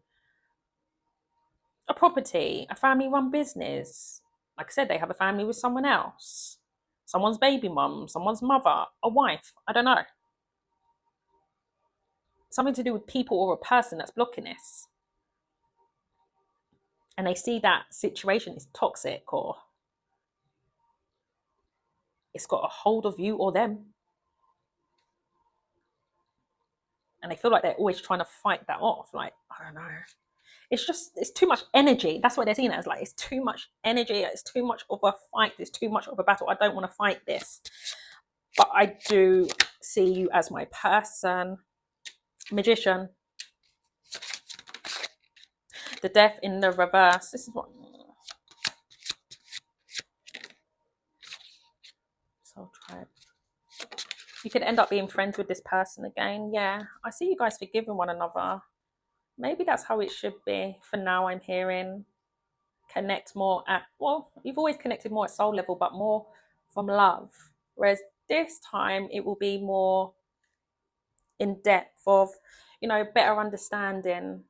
a property, a family run business. Like I said, they have a family with someone else, someone's baby mum, someone's mother, a wife, I don't know. Something to do with people or a person that's blocking this. And they see that situation is toxic, or it's got a hold of you or them. And they feel like they're always trying to fight that off. Like, I don't know. It's too much energy. That's what they're seeing it as. Like, it's too much energy. It's too much of a fight. It's too much of a battle. I don't want to fight this. But I do see you as my person. Magician. The Death in the reverse. This is what... Soul Tribe. You could end up being friends with this person again. Yeah. I see you guys forgiving one another. Maybe that's how it should be. For now, I'm hearing connect more at, well, you've always connected more at soul level, but more from love. Whereas this time it will be more in depth of, better understanding.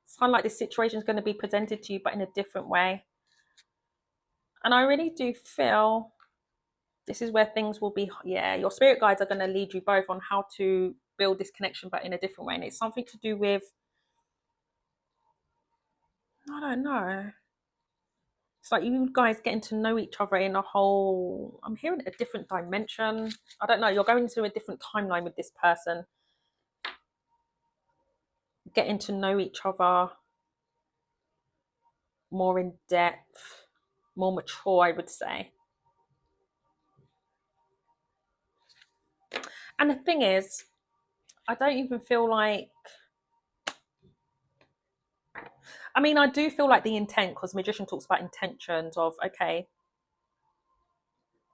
It's kind of like this situation is going to be presented to you, but in a different way. And I really do feel this is where things will be, your spirit guides are going to lead you both on how to build this connection, but in a different way. And it's something to do with, I don't know. It's like you guys getting to know each other in a whole, I'm hearing a different dimension. I don't know. You're going to a different timeline with this person. Getting to know each other more in depth, more mature, I would say. And the thing is, I don't even feel like, I do feel like the intent, because Magician talks about intentions of, okay,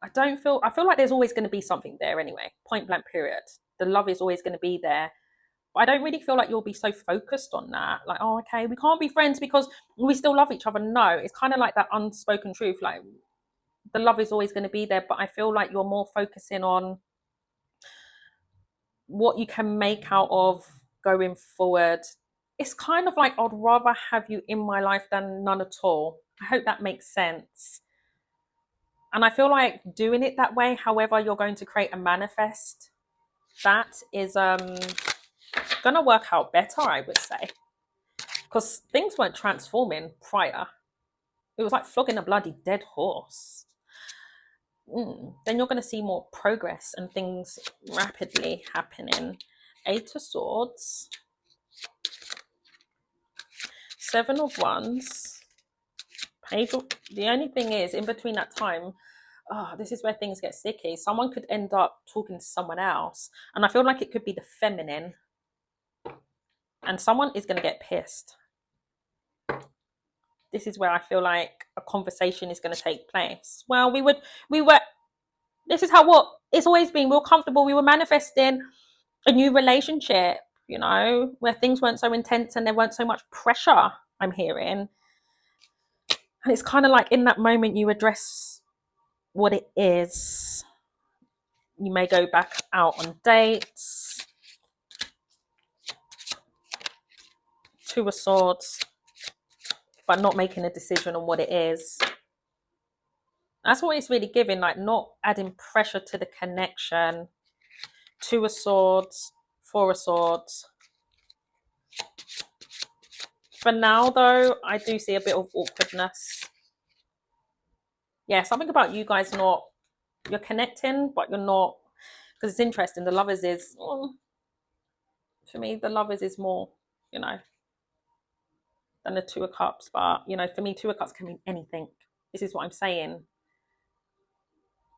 I feel like there's always going to be something there anyway, point blank period. The love is always going to be there. But I don't really feel like you'll be so focused on that. Like, oh, okay, we can't be friends because we still love each other. No, it's kind of like that unspoken truth. Like, the love is always going to be there, but I feel like you're more focusing on what you can make out of going forward. It's kind of like, I'd rather have you in my life than none at all. I hope that makes sense. And I feel like doing it that way, however you're going to create and manifest, that is going to work out better, I would say. Because things weren't transforming prior. It was like flogging a bloody dead horse. Then you're going to see more progress and things rapidly happening. Eight of Swords. Seven of Wands. Page of... The only thing is, in between that time, this is where things get sticky. Someone could end up talking to someone else. And I feel like it could be the feminine. And someone is going to get pissed. This is where I feel like a conversation is going to take place. Well, this is how what it's always been. We were comfortable. We were manifesting a new relationship, where things weren't so intense and there weren't so much pressure, I'm hearing. And it's kind of like in that moment you address what it is. You may go back out on dates. Two of Swords. But not making a decision on what it is. That's what it's really giving, like not adding pressure to the connection. Two of Swords, Four of Swords. For now, though, I do see a bit of awkwardness. Yeah, something about you guys not, you're connecting, but you're not, because it's interesting. The Lovers is, for me, the Lovers is more, you know, than the Two of Cups. But, you know, for me, Two of Cups can mean anything. This is what I'm saying.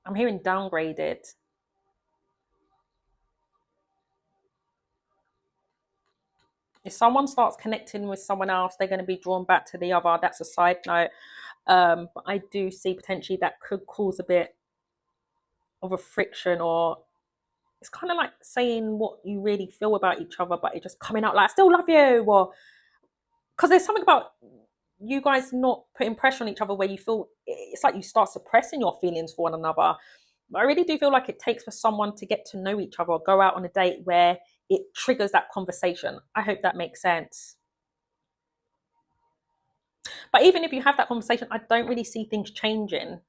I'm hearing downgraded. If someone starts connecting with someone else, they're going to be drawn back to the other. That's a side note. But I do see potentially that could cause a bit of a friction, or it's kind of like saying what you really feel about each other, but it just coming out like, I still love you, or because there's something about you guys not putting pressure on each other where you feel it's like you start suppressing your feelings for one another. But I really do feel like it takes for someone to get to know each other or go out on a date where it triggers that conversation. I hope that makes sense. But even if you have that conversation, I don't really see things changing.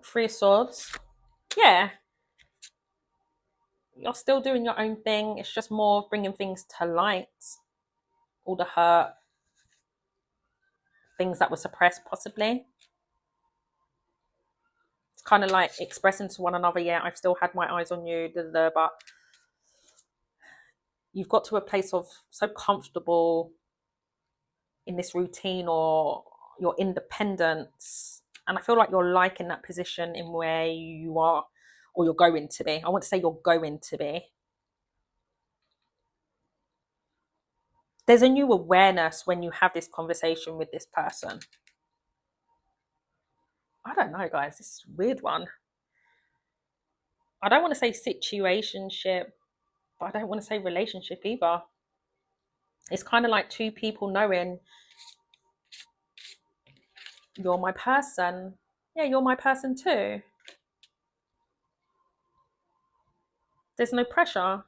Three of Swords. Yeah. You're still doing your own thing. It's just more of bringing things to light. All the hurt, things that were suppressed, possibly. It's kind of like expressing to one another, yeah, I've still had my eyes on you, but you've got to a place of so comfortable in this routine or your independence. And I feel like you're liking that position in where you are, or you're going to be. I want to say you're going to be. There's a new awareness when you have this conversation with this person. I don't know, guys. This is a weird one. I don't want to say situationship, but I don't want to say relationship either. It's kind of like two people knowing you're my person. Yeah, you're my person too. There's no pressure.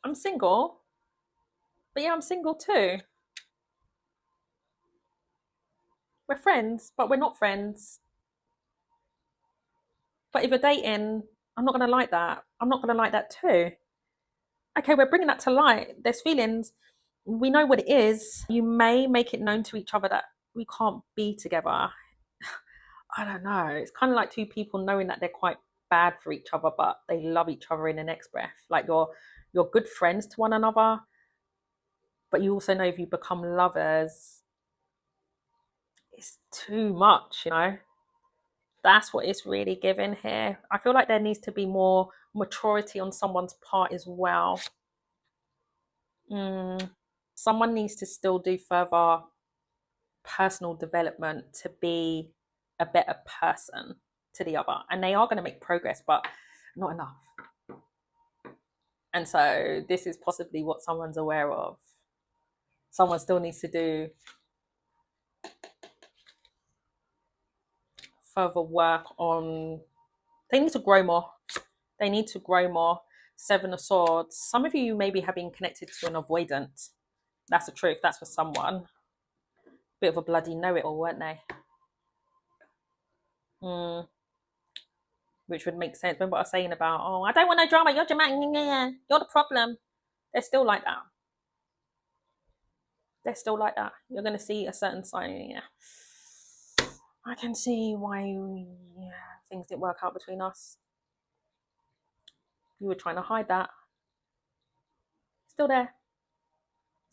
I'm single, but yeah, I'm single too. We're friends, but we're not friends. But if you're dating, I'm not going to like that. I'm not going to like that too. Okay, we're bringing that to light. There's feelings. We know what it is. You may make it known to each other that we can't be together. I don't know. It's kind of like two people knowing that they're quite bad for each other, but they love each other in the next breath. Like you're good friends to one another, but you also know if you become lovers, it's too much, you know? That's what it's really giving here. I feel like there needs to be more maturity on someone's part as well. Someone needs to still do further personal development to be a better person to the other. And they are going to make progress, but not enough. And so this is possibly what someone's aware of. Someone still needs to do further work on, they need to grow more. They need to grow more. Seven of Swords. Some of you maybe have been connected to an avoidant. That's the truth. That's for someone. Bit of a bloody know-it-all, weren't they? Which would make sense. Remember what I was saying about, oh, I don't want no drama. You're dramatic. You're the problem. They're still like that. They're still like that. You're going to see a certain sign. Yeah. I can see why things didn't work out between us. You were trying to hide that. Still there.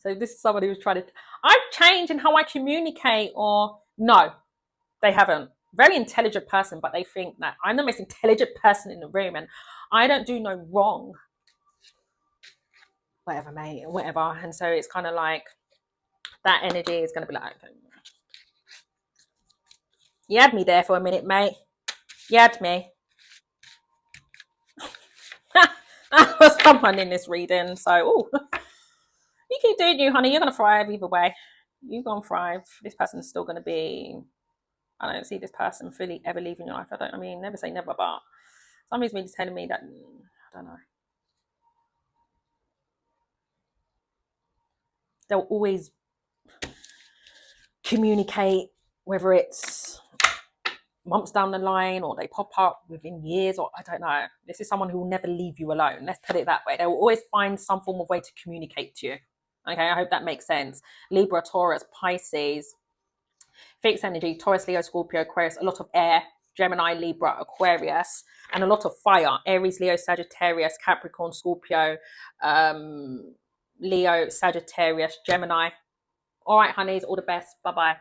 So this is somebody who's trying to, I've changed in how I communicate, or no, they haven't. Very intelligent person, but they think that I'm the most intelligent person in the room and I don't do no wrong. Whatever, mate, whatever. And so it's kind of like that energy is going to be like, okay. You had me there for a minute, mate. You had me. I was someone in this reading, so you keep doing you, honey. You're going to thrive either way. You're going to thrive. This person's still going to be, I don't see this person fully ever leaving your life. I mean, never say never, but somebody's really telling me that, I don't know. They'll always communicate, whether it's months down the line, or they pop up within years, or I don't know. This is someone who will never leave you alone. Let's put it that way. They will always find some form of way to communicate to you. Okay, I hope that makes sense. Libra, Taurus, Pisces, fixed energy, Taurus, Leo, Scorpio, Aquarius, a lot of air, Gemini, Libra, Aquarius, and a lot of fire, Aries, Leo, Sagittarius, Capricorn, Scorpio, Leo, Sagittarius, Gemini. All right, honeys, all the best. Bye-bye.